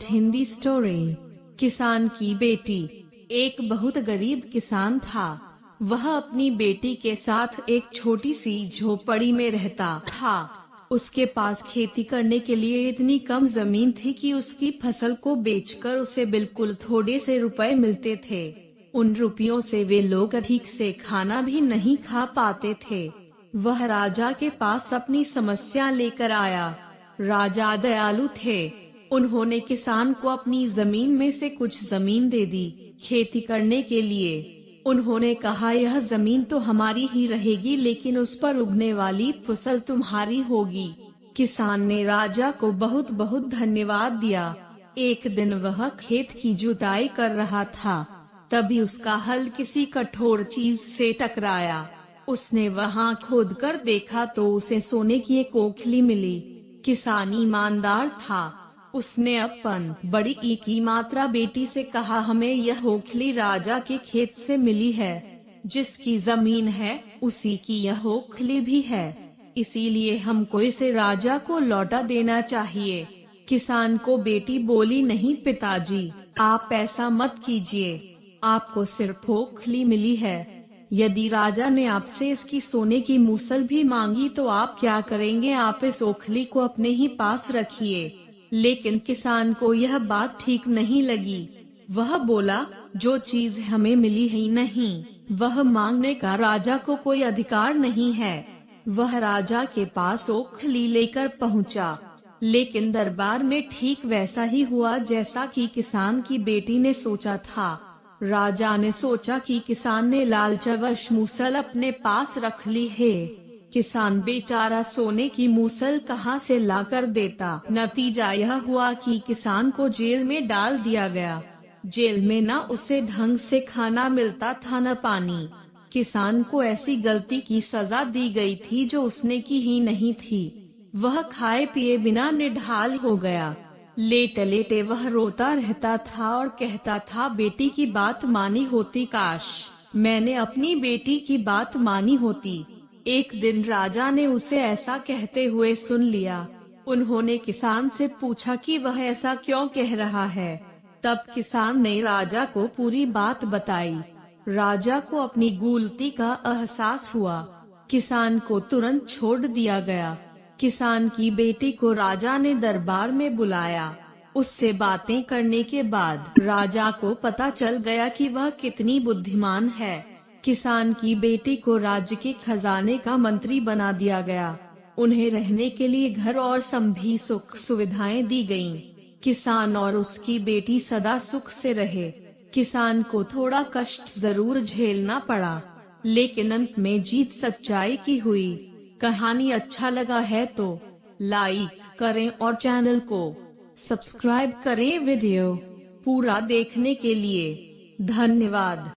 Hindi story. किसान की बेटी। एक बहुत गरीब किसान था। वह अपनी बेटी के साथ एक छोटी सी झोपड़ी में रहता था। उसके पास खेती करने के लिए इतनी कम जमीन थी कि उसकी फसल को बेचकर उसे बिल्कुल थोड़े से रुपए मिलते थे। उन रुपयों से वे लोग ठीक से खाना भी नहीं खा पाते थे। वह राजा के पास अपनी समस्या लेकर आया। राजा दयालु थे। उन्होंने किसान को अपनी जमीन में से कुछ जमीन दे दी खेती करने के लिए। उन्होंने कहा, यह जमीन तो हमारी ही रहेगी, लेकिन उस पर उगने वाली फसल तुम्हारी होगी। किसान ने राजा को बहुत बहुत धन्यवाद दिया। एक दिन वह खेत की जुताई कर रहा था, तभी उसका हल किसी कठोर चीज से टकराया। उसने वहां खोदकर देखा तो उसे सोने की एक ओखली मिली। किसान ईमानदार था। उसने अपन बड़ी ई की मात्रा बेटी से कहा, हमें यह ओखली राजा के खेत से मिली है। जिसकी जमीन है उसी की यह ओखली भी है, इसीलिए हमको इसे राजा को लौटा देना चाहिए। किसान को बेटी बोली, नहीं पिताजी, आप ऐसा मत कीजिए। आपको सिर्फ ओखली मिली है। यदि राजा ने आपसे इसकी सोने की मूसल भी मांगी तो आप क्या करेंगे? आप इस ओखली को अपने ही पास रखिए। लेकिन किसान को यह बात ठीक नहीं लगी। वह बोला, जो चीज हमें मिली ही नहीं, वह मांगने का राजा को कोई अधिकार नहीं है। वह राजा के पास ओखली लेकर पहुंचा, लेकिन दरबार में ठीक वैसा ही हुआ जैसा कि किसान की बेटी ने सोचा था। राजा ने सोचा कि किसान ने लालचवश मूसल अपने पास रख ली है। किसान बेचारा सोने की मूसल कहां से लाकर देता। नतीजा यह हुआ कि किसान को जेल में डाल दिया गया। जेल में न उसे ढंग से खाना मिलता था न पानी। किसान को ऐसी गलती की सजा दी गई थी जो उसने की ही नहीं थी। वह खाए पिए बिना निढाल हो गया। लेटे लेटे वह रोता रहता था और कहता था, बेटी की बात मानी होती, काश मैंने अपनी बेटी की बात मानी होती। एक दिन राजा ने उसे ऐसा कहते हुए सुन लिया। उन्होंने किसान से पूछा कि वह ऐसा क्यों कह रहा है। तब किसान ने राजा को पूरी बात बताई। राजा को अपनी गलती का एहसास हुआ। किसान को तुरंत छोड़ दिया गया। किसान की बेटी को राजा ने दरबार में बुलाया। उससे बातें करने के बाद राजा को पता चल गया कि वह कितनी बुद्धिमान है। किसान की बेटी को राज्य के खजाने का मंत्री बना दिया गया। उन्हें रहने के लिए घर और सभी सुख सुविधाएं दी गईं। किसान और उसकी बेटी सदा सुख से रहे। किसान को थोड़ा कष्ट जरूर झेलना पड़ा, लेकिन अंत में जीत सच्चाई की हुई। कहानी अच्छा लगा है तो लाइक करें और चैनल को सब्सक्राइब करें। वीडियो पूरा देखने के लिए धन्यवाद।